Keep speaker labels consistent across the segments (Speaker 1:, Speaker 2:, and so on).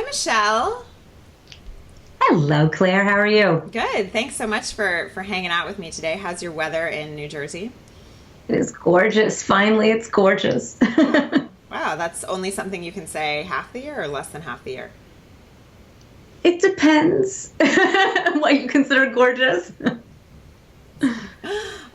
Speaker 1: Michelle.
Speaker 2: Hello, Claire. How are you?
Speaker 1: Good. Thanks so much for hanging out with me today. How's your weather in New Jersey?
Speaker 2: It is gorgeous. Finally, it's gorgeous.
Speaker 1: Wow, that's only something you can say half the year or less than half the year.
Speaker 2: It depends what you consider gorgeous.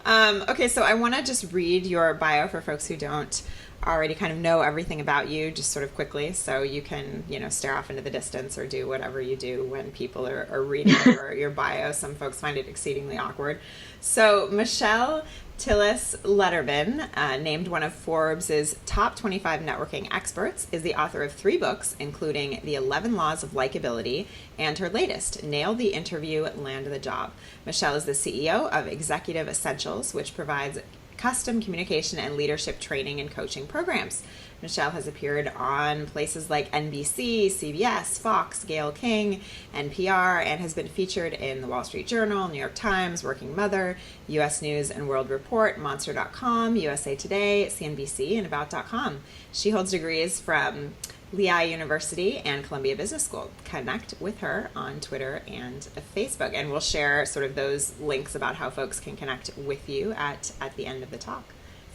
Speaker 1: Okay, so I want to just read your bio for folks who don't already kind of know everything about you, just sort of quickly, so you can, stare off into the distance or do whatever you do when people are reading your bio. Some folks find it exceedingly awkward. So Michelle Tillis Lederman, named one of Forbes' top 25 networking experts, is the author of 3 books, including The 11 Laws of Likability and her latest, Nail the Interview, Land the Job. Michelle is the CEO of Executive Essentials, which provides custom communication and leadership training and coaching programs. Michelle has appeared on places like NBC, CBS, Fox, Gayle King, NPR, and has been featured in the Wall Street Journal, New York Times, Working Mother, U.S. News and World Report, Monster.com, USA Today, CNBC, and About.com. She holds degrees from Lehigh University and Columbia Business School. Connect with her on Twitter and Facebook, and we'll share sort of those links about how folks can connect with you at the end of the talk.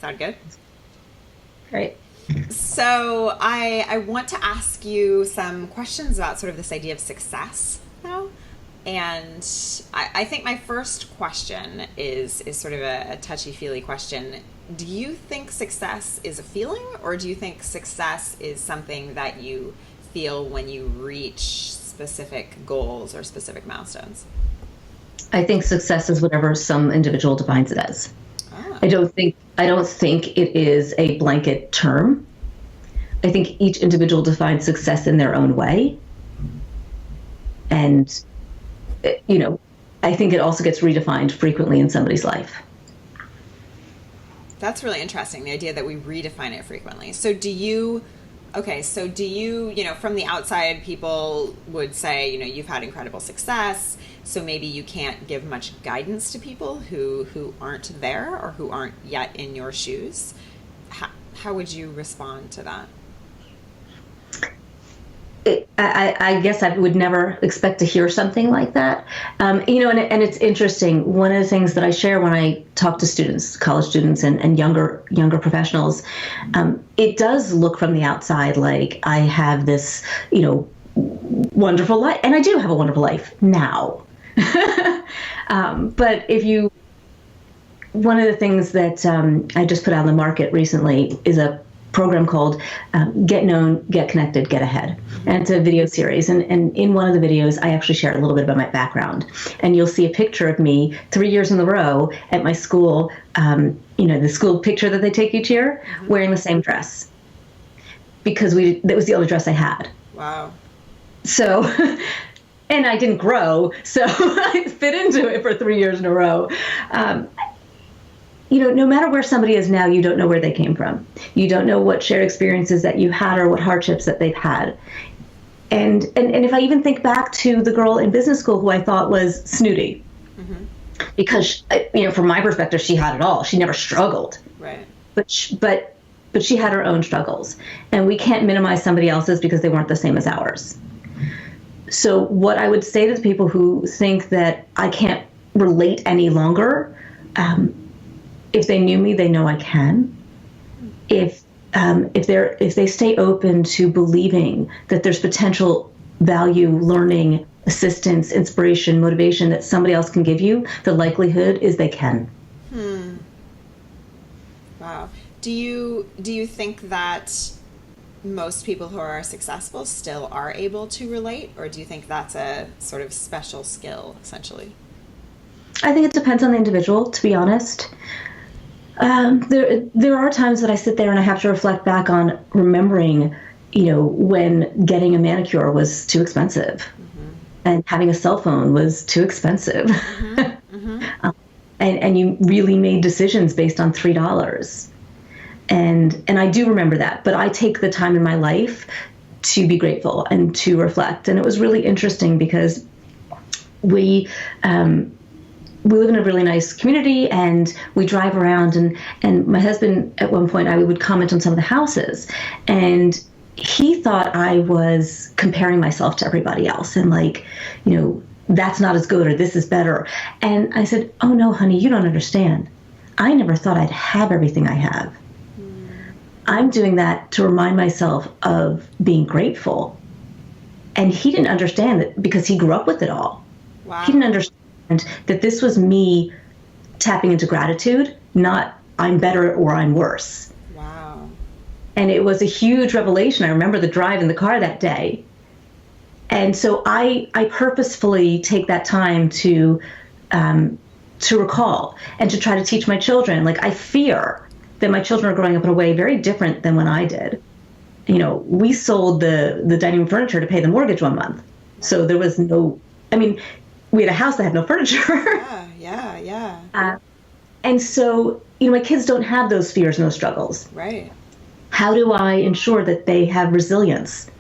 Speaker 1: Sound good?
Speaker 2: Great.
Speaker 1: So I want to ask you some questions about sort of this idea of success now. And I think my first question is sort of a touchy-feely question. Do you think success is a feeling, or do you think success is something that you feel when you reach specific goals or specific milestones?
Speaker 2: I think success is whatever some individual defines it as.
Speaker 1: Ah.
Speaker 2: I don't think it is a blanket term. I think each individual defines success in their own way. And I think it also gets redefined frequently in somebody's life.
Speaker 1: That's really interesting, the idea that we redefine it frequently. So do you, from the outside, people would say, you've had incredible success, so maybe you can't give much guidance to people who aren't there or who aren't yet in your shoes. How would you respond to that?
Speaker 2: I guess I would never expect to hear something like that. And it's interesting. One of the things that I share when I talk to students, college students and younger professionals, it does look from the outside like I have this, wonderful life. And I do have a wonderful life now. But one of the things that I just put out on the market recently is a program called Get Known, Get Connected, Get Ahead. And it's a video series. And in one of the videos, I actually share a little bit about my background. And you'll see a picture of me 3 years in a row at my school, the school picture that they take each year, wearing the same dress. Because that was the only dress I had.
Speaker 1: Wow.
Speaker 2: So, and I didn't grow, so I fit into it for 3 years in a row. No matter where somebody is now, you don't know where they came from. You don't know what shared experiences that you had or what hardships that they've had. And if I even think back to the girl in business school who I thought was snooty, because, from my perspective, she had it all. She never struggled.
Speaker 1: Right.
Speaker 2: But she had her own struggles. And we can't minimize somebody else's because they weren't the same as ours. So what I would say to the people who think that I can't relate any longer, if they knew me, they know I can. If they stay open to believing that there's potential value, learning, assistance, inspiration, motivation that somebody else can give you, the likelihood is they can.
Speaker 1: Wow. Do you think that most people who are successful still are able to relate, or do you think that's a sort of special skill, essentially?
Speaker 2: I think it depends on the individual, to be honest. There are times that I sit there and I have to reflect back on remembering, when getting a manicure was too expensive, and having a cell phone was too expensive, and you really made decisions based on $3. And I do remember that, but I take the time in my life to be grateful and to reflect. And it was really interesting because we live in a really nice community and we drive around, and my husband at one point, I would comment on some of the houses, and he thought I was comparing myself to everybody else and like, that's not as good or this is better. And I said, oh no, honey, you don't understand. I never thought I'd have everything I have. I'm doing that to remind myself of being grateful. And he didn't understand that because he grew up with it all.
Speaker 1: Wow.
Speaker 2: He didn't understand that this was me tapping into gratitude, not I'm better or I'm worse.
Speaker 1: Wow.
Speaker 2: And it was a huge revelation. I remember the drive in the car that day. And so I purposefully take that time to recall and to try to teach my children. Like, I fear that my children are growing up in a way very different than when I did. We sold the dining room furniture to pay the mortgage one month. So there was we had a house that had no furniture.
Speaker 1: Yeah.
Speaker 2: And so, my kids don't have those fears and those struggles.
Speaker 1: Right.
Speaker 2: How do I ensure that they have resilience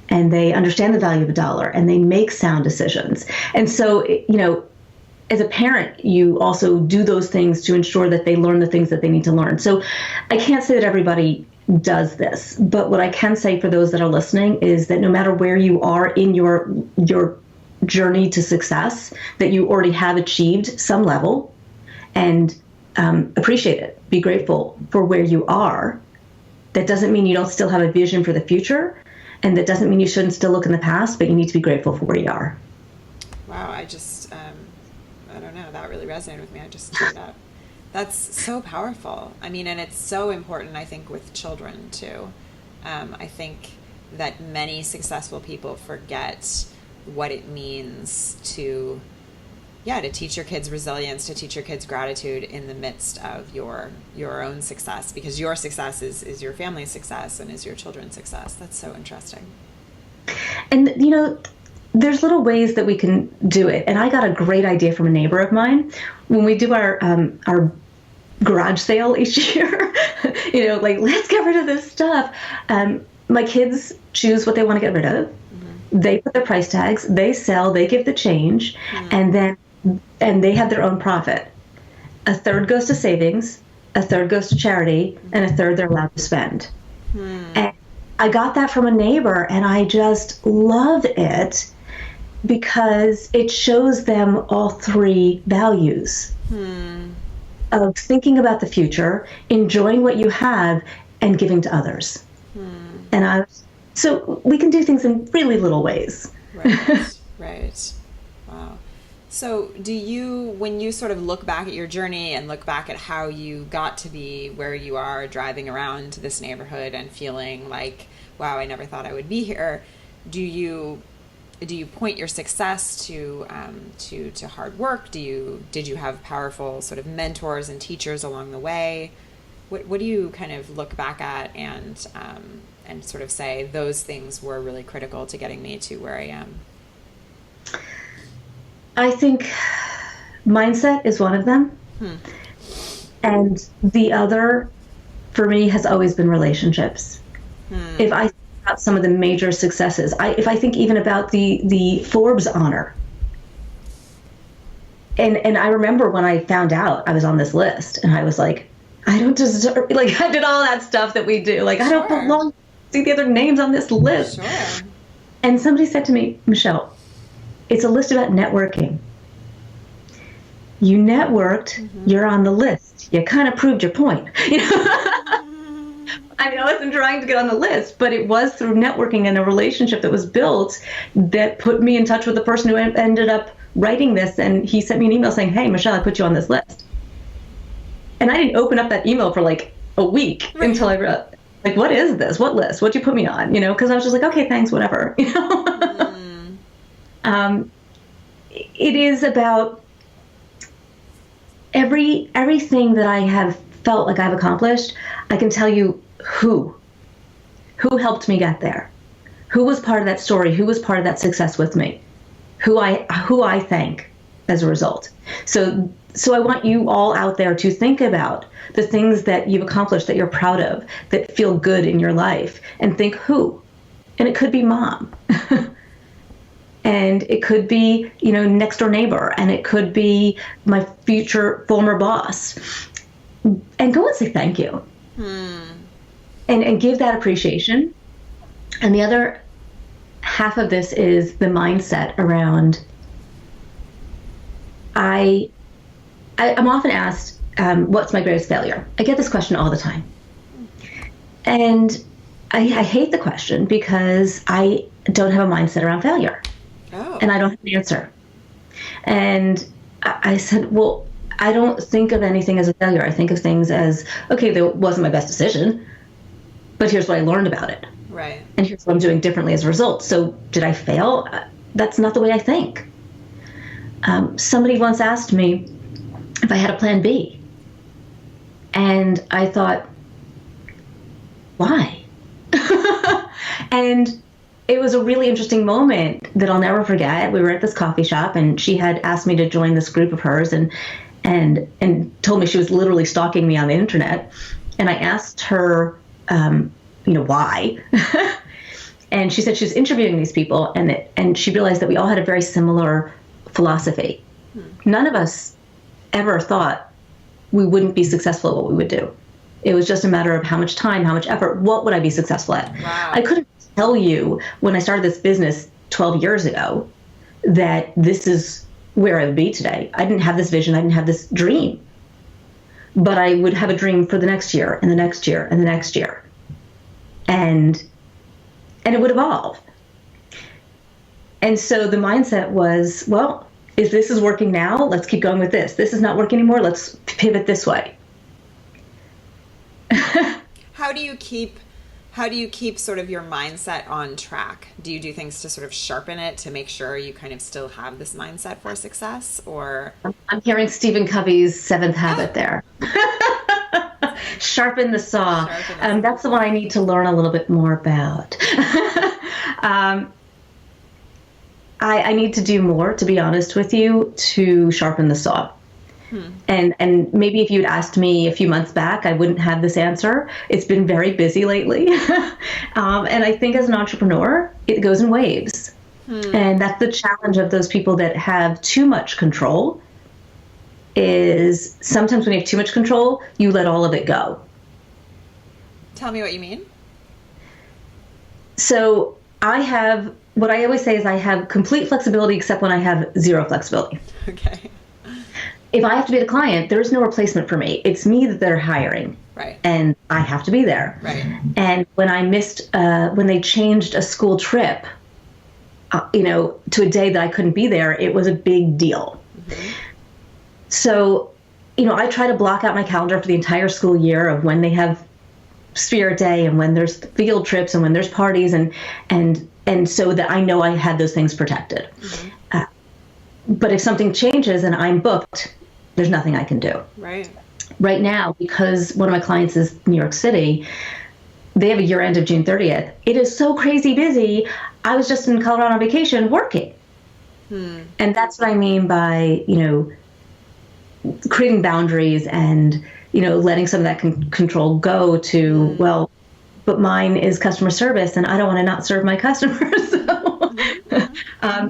Speaker 2: and they understand the value of a dollar and they make sound decisions? And so, as a parent, you also do those things to ensure that they learn the things that they need to learn. So I can't say that everybody does this, but what I can say for those that are listening is that no matter where you are in your journey to success, that you already have achieved some level, and appreciate it. Be grateful for where you are. That doesn't mean you don't still have a vision for the future, and that doesn't mean you shouldn't still look in the past, but you need to be grateful for where you are.
Speaker 1: Wow, I don't know, that really resonated with me. I just tuned up. That's so powerful. And it's so important, I think, with children too. I think that many successful people forget what it means to teach your kids resilience, to teach your kids gratitude in the midst of your own success, because your success is your family's success and is your children's success. That's so interesting.
Speaker 2: And, there's little ways that we can do it. And I got a great idea from a neighbor of mine. When we do our garage sale each year, like, let's get rid of this stuff. My kids choose what they want to get rid of. Mm-hmm. They put their price tags, they sell, they give the change, and they have their own profit. A third goes to savings, a third goes to charity, and a third they're allowed to spend. And I got that from a neighbor, and I just loved it because it shows them all three values of thinking about the future, enjoying what you have, and giving to others. So we can do things in really little ways.
Speaker 1: Right. Wow. So when you sort of look back at your journey and look back at how you got to be where you are, driving around this neighborhood and feeling like, wow, I never thought I would be here, do you point your success to hard work? Did you have powerful sort of mentors and teachers along the way? What do you kind of look back at and sort of say those things were really critical to getting me to where I am?
Speaker 2: I think mindset is one of them. And the other, for me, has always been relationships. If I think about some of the major successes, if I think even about the Forbes honor, and I remember when I found out I was on this list, and I was like, I don't deserve, like, I did all that stuff that we do. Like, I don't belong to see the other names on this list.
Speaker 1: Sure.
Speaker 2: And somebody said to me, Michelle, it's a list about networking. You networked, you're on the list. You kind of proved your point. I wasn't trying to get on the list, but it was through networking and a relationship that was built that put me in touch with the person who ended up writing this. And he sent me an email saying, hey, Michelle, I put you on this list. And I didn't open up that email for like a week until I read, like, what is this? What list? What'd you put me on? Because I was just like, okay, thanks, whatever. It is about everything that I have felt like I've accomplished. I can tell you who helped me get there, who was part of that story, who was part of that success with me, who I thank as a result. So I want you all out there to think about the things that you've accomplished that you're proud of, that feel good in your life, and think who. And it could be mom. And it could be, next door neighbor, and it could be my future former boss. And go and say thank you. And give that appreciation. And the other half of this is the mindset around, I'm often asked, what's my greatest failure? I get this question all the time. And I hate the question because I don't have a mindset around failure.
Speaker 1: Oh.
Speaker 2: And I don't have an answer. And I said, well, I don't think of anything as a failure. I think of things as, okay, that wasn't my best decision, but here's what I learned about it.
Speaker 1: Right.
Speaker 2: And here's what I'm doing differently as a result. So did I fail? That's not the way I think. Somebody once asked me if I had a plan B. And I thought, why? And it was a really interesting moment that I'll never forget. We were at this coffee shop, and she had asked me to join this group of hers, and told me she was literally stalking me on the internet. And I asked her, why? And she said she was interviewing these people, and she realized that we all had a very similar philosophy. None of us ever thought we wouldn't be successful at what we would do. It was just a matter of how much time, how much effort, what would I be successful at?
Speaker 1: Wow.
Speaker 2: I couldn't tell you when I started this business 12 years ago that this is where I would be today. I didn't have this vision. I didn't have this dream. But I would have a dream for the next year and the next year and the next year. And it would evolve. And so the mindset was, well, if this is working now, let's keep going with this. This is not working anymore. Let's pivot this way.
Speaker 1: How do you keep sort of your mindset on track? Do you do things to sort of sharpen it to make sure you kind of still have this mindset for success? Or
Speaker 2: I'm hearing Stephen Covey's seventh habit there. Sharpen the saw. That's the one I need to learn a little bit more about. I need to do more, to be honest with you, to sharpen the saw. And maybe if you'd asked me a few months back, I wouldn't have this answer. It's been very busy lately. And I think as an entrepreneur, it goes in waves. And that's the challenge of those people that have too much control, is sometimes when you have too much control, you let all of it go.
Speaker 1: Tell me what you mean.
Speaker 2: So what I always say is I have complete flexibility except when I have zero flexibility.
Speaker 1: Okay.
Speaker 2: If I have to be the client, there is no replacement for me. It's me that they're hiring.
Speaker 1: Right.
Speaker 2: And I have to be there.
Speaker 1: Right.
Speaker 2: And when I missed, when they changed a school trip, to a day that I couldn't be there, it was a big deal. Mm-hmm. So, I try to block out my calendar for the entire school year of when they have Spirit Day and when there's field trips and when there's parties and so that I know I had those things protected. Mm-hmm. But if something changes and I'm booked, there's nothing I can do.
Speaker 1: Right.
Speaker 2: Right now, because one of my clients is New York City, they have a year end of June 30th. It is so crazy busy. I was just in Colorado on vacation working. And that's what I mean by, creating boundaries and, letting some of that control go to, well, but mine is customer service and I don't want to not serve my customers.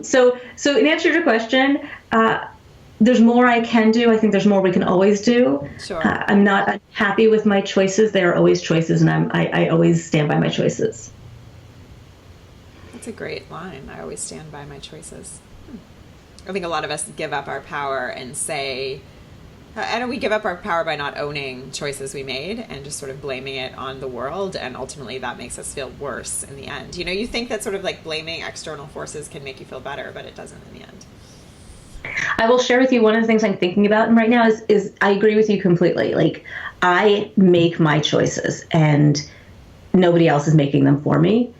Speaker 2: So in answer to your question, there's more I can do. I think there's more we can always do.
Speaker 1: Sure.
Speaker 2: I'm not happy with my choices. They are always choices, and I always stand by my choices.
Speaker 1: That's a great line. I always stand by my choices. I think a lot of us give up our power and say, and we give up our power by not owning choices we made and just sort of blaming it on the world, and ultimately that makes us feel worse in the end. You think that sort of like blaming external forces can make you feel better, but it doesn't in the end.
Speaker 2: I will share with you one of the things I'm thinking about right now is I agree with you completely. Like, I make my choices and nobody else is making them for me.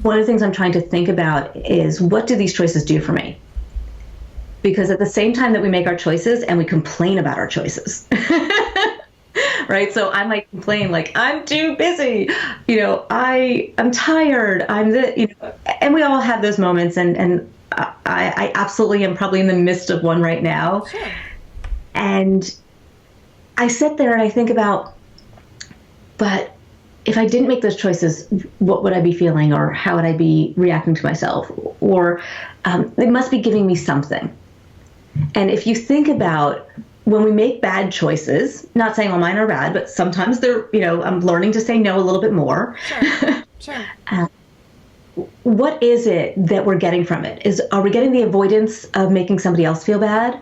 Speaker 2: One of the things I'm trying to think about is, what do these choices do for me? Because at the same time that we make our choices and we complain about our choices, right? So I might complain like, I'm too busy, I'm tired, and we all have those moments, and I absolutely am probably in the midst of one right now.
Speaker 1: Sure.
Speaker 2: And I sit there and I think about, but if I didn't make those choices, what would I be feeling, or how would I be reacting to myself? Or it must be giving me something. And if you think about when we make bad choices, not saying all mine are bad, but sometimes they're, I'm learning to say no a little bit more.
Speaker 1: Sure. Sure.
Speaker 2: what is it that we're getting from it? Are we getting the avoidance of making somebody else feel bad?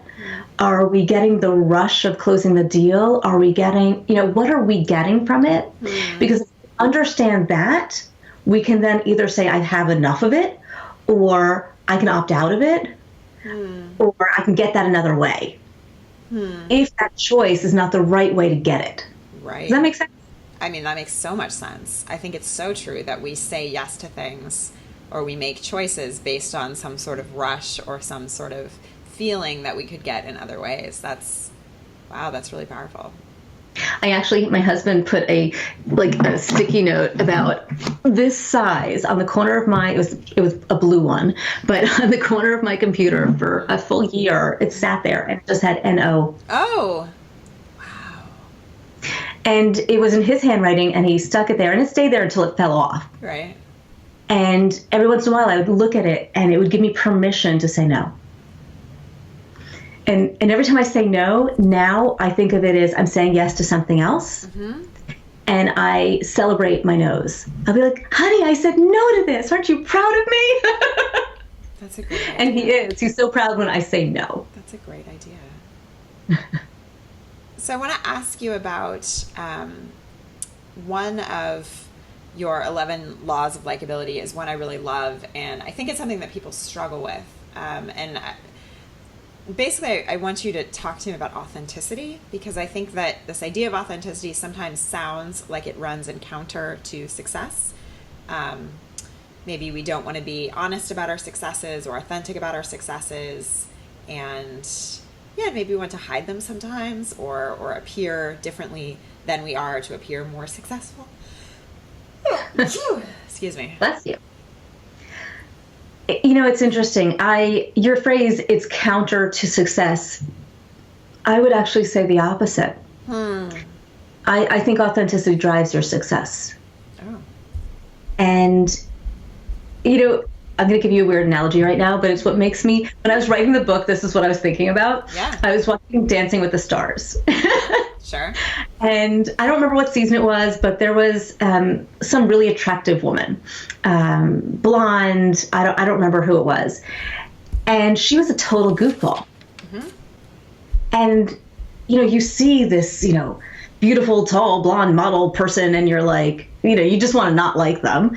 Speaker 2: Are we getting the rush of closing the deal? Are we getting, what are we getting from it? Because if we understand that, we can then either say, I have enough of it, or I can opt out of it, or I can get that another way. If that choice is not the right way to get it.
Speaker 1: Right.
Speaker 2: Does that make sense?
Speaker 1: I mean, that makes so much sense. I think it's so true that we say yes to things, or we make choices based on some sort of rush or some sort of feeling that we could get in other ways. That's really powerful.
Speaker 2: My husband put a sticky note about this size on the corner of it was a blue one, but on the corner of my computer for a full year, it sat there and it just had NO.
Speaker 1: Oh, wow.
Speaker 2: And it was in his handwriting, and he stuck it there, and it stayed there until it fell off.
Speaker 1: Right.
Speaker 2: And every once in a while I would look at it, and it would give me permission to say no. And every time I say no, now I think of it as I'm saying yes to something else. And I celebrate my no's. I'll be like, honey, I said no to this. Aren't you proud of me?
Speaker 1: That's a great idea.
Speaker 2: And he is. He's so proud when I say no.
Speaker 1: That's a great idea. So I want to ask you about one of your 11 laws of likability is one I really love. And I think it's something that people struggle with. Basically, I want you to talk to me about authenticity, because I think that this idea of authenticity sometimes sounds like it runs in counter to success. Maybe we don't want to be honest about our successes or authentic about our successes, and maybe we want to hide them sometimes or appear differently than we are to appear more successful. Excuse me.
Speaker 2: Bless you. It's interesting. Your phrase, it's counter to success. I would actually say the opposite. I think authenticity drives your success.
Speaker 1: Oh.
Speaker 2: And, I'm going to give you a weird analogy right now, but it's what makes me, when I was writing the book, this is what I was thinking about.
Speaker 1: Yeah.
Speaker 2: I was watching Dancing with the Stars.
Speaker 1: Sure.
Speaker 2: And I don't remember what season it was, but there was some really attractive woman, blonde. I don't remember who it was, and she was a total goofball. And you see this beautiful, tall, blonde model person, and you're like, you just want to not like them.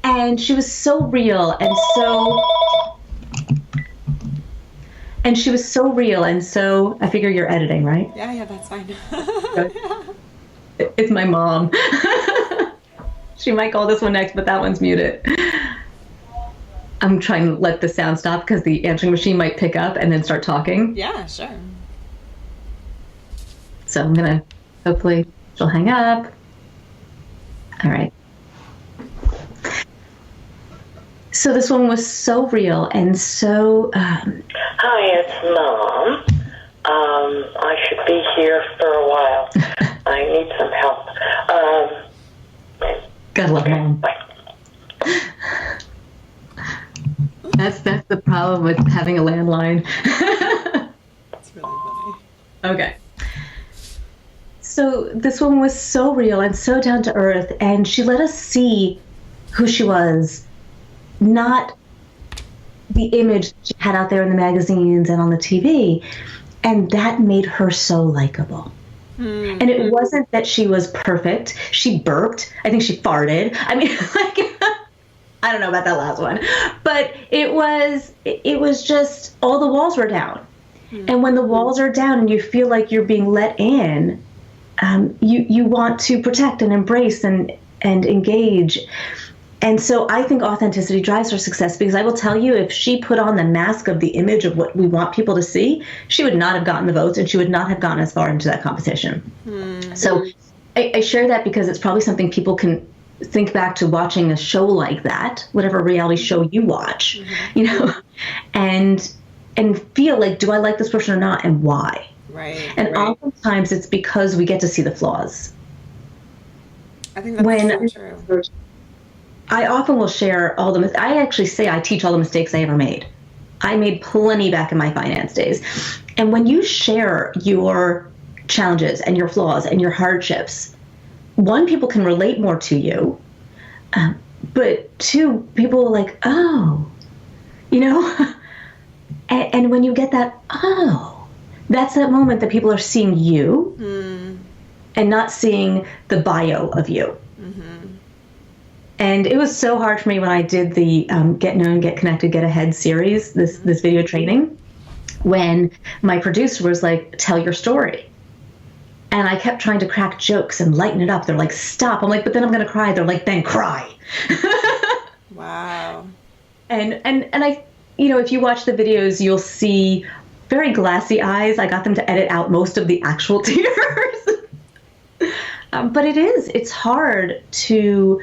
Speaker 2: And she was so real and so. And she was so real, and so, I figure you're editing, right?
Speaker 1: Yeah, that's fine.
Speaker 2: It's my mom. She might call this one next, but that one's muted. I'm trying to let the sound stop because the answering machine might pick up and then start talking.
Speaker 1: Yeah, sure.
Speaker 2: So I'm going to, hopefully, she'll hang up. All right. So this one was so real and so...
Speaker 3: Hi, it's Mom. I should be here for a while. I need some help.
Speaker 2: Gotta love Mom.
Speaker 3: Bye.
Speaker 2: That's the problem with having a landline.
Speaker 1: That's really funny.
Speaker 2: Okay. So this woman was so real and so down to earth, and she let us see who she was, not the image she had out there in the magazines and on the TV. And that made her so likable. And it wasn't that she was perfect. She burped. I think she farted. I mean, I don't know about that last one. But it was just all the walls were down. And when the walls are down and you feel like you're being let in, you want to protect and embrace and engage. And so I think authenticity drives her success, because I will tell you, if she put on the mask of the image of what we want people to see, she would not have gotten the votes, and she would not have gotten as far into that competition. So I share that because it's probably something people can think back to watching a show like that, whatever reality show you watch, and feel like, do I like this person or not, and why?
Speaker 1: Right.
Speaker 2: And oftentimes it's because we get to see the flaws.
Speaker 1: I think that's so true.
Speaker 2: I often will share I actually say I teach all the mistakes I ever made. I made plenty back in my finance days. And when you share your challenges and your flaws and your hardships, one, people can relate more to you. but two, people were like, oh, you know, and when you get that, oh, that's that moment that people are seeing you and not seeing the bio of you. And it was so hard for me when I did the Get Known, Get Connected, Get Ahead series, this video training, when my producer was like, tell your story. And I kept trying to crack jokes and lighten it up. They're like, stop. I'm like, but then I'm going to cry. They're like, then cry.
Speaker 1: Wow.
Speaker 2: And I, you know, if you watch the videos, you'll see very glassy eyes. I got them to edit out most of the actual tears. But it's hard to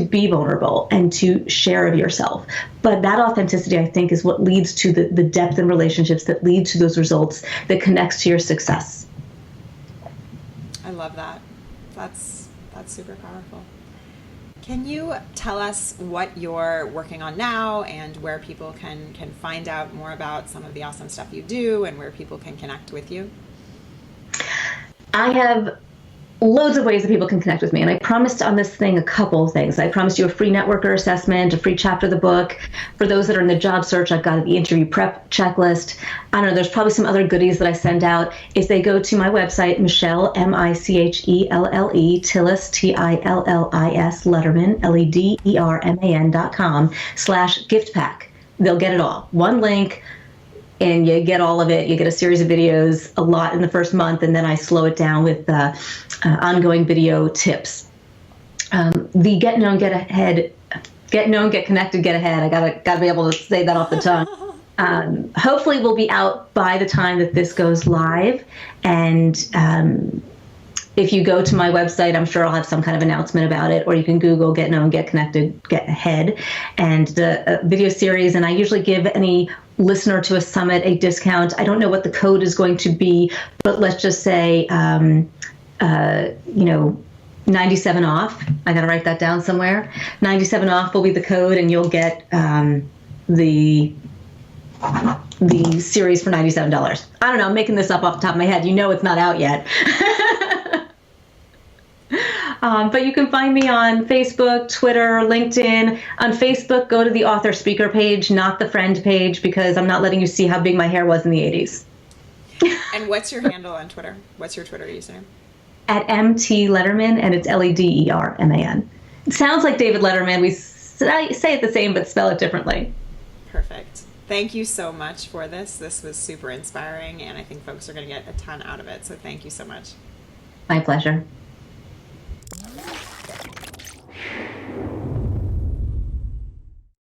Speaker 2: be vulnerable and to share of yourself. But that authenticity, I think, is what leads to the depth in relationships that lead to those results that connects to your success.
Speaker 1: I love that. That's super powerful. Can you tell us what you're working on now and where people can find out more about some of the awesome stuff you do and where people can connect with you?
Speaker 2: I have loads of ways that people can connect with me. And I promised on this thing a couple of things. I promised you a free networker assessment, a free chapter of the book. For those that are in the job search, I've got the interview prep checklist. I don't know, there's probably some other goodies that I send out. If they go to my website, Michelle, Michelle, Tillis, Tillis, Lederman, Lederman.com/gift pack. They'll get it all. One link, and you get all of it. You get a series of videos, a lot in the first month, and then I slow it down with ongoing video tips. The Get Known, Get Ahead, Get Known, Get Connected, Get Ahead. I gotta be able to say that off the tongue. Hopefully, we'll be out by the time that this goes live. And if you go to my website, I'm sure I'll have some kind of announcement about it, or you can Google Get Known, Get Connected, Get Ahead, and the video series. And I usually give any listener to a summit a discount. I don't know what the code is going to be, but let's just say, 97 off. I got to write that down somewhere. 97 off will be the code, and you'll get the series for $97. I don't know. I'm making this up off the top of my head. You know it's not out yet. But you can find me on Facebook, Twitter, LinkedIn. On Facebook, go to the author speaker page, not the friend page, because I'm not letting you see how big my hair was in the 80s.
Speaker 1: And what's your handle on Twitter? What's your Twitter username?
Speaker 2: At MT Lederman, and it's Lederman. It sounds like David Letterman. We say it the same, but spell it differently.
Speaker 1: Perfect. Thank you so much for this. This was super inspiring, and I think folks are going to get a ton out of it. So thank you so much.
Speaker 2: My pleasure.